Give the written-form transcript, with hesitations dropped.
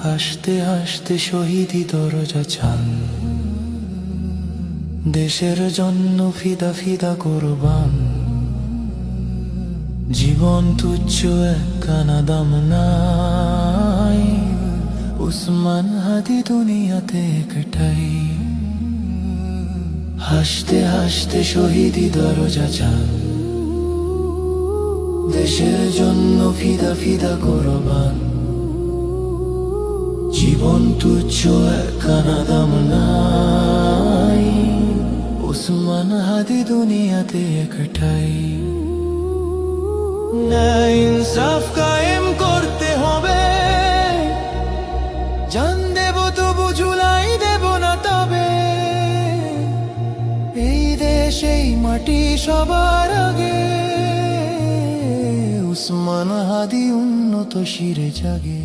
হাসতে হাসতে শহীদি দরজা চান, দেশের জন্য ফিদা ফিদা কোরবান। জীবন তুচ্ছ একখানা দাম নাই, উসমান হাদি দুনিয়াতে একটাই। হাসতে হাসতে শহীদি দরজা চান, দেশের জন্য ফিদা ফিদা কোরবান। জীবন তুচ্ছ একখানা দাম নাই, উসমান হাদি দুনিয়াতে একটাই। ন্যায় ইনসাফ কায়েম করতে হবে, জান দেব তবু ঝুলাই দেব না তবে। এই দেশ এই মাটি সবার আগে, উসমান হাদি উন্নত শিরে জাগে।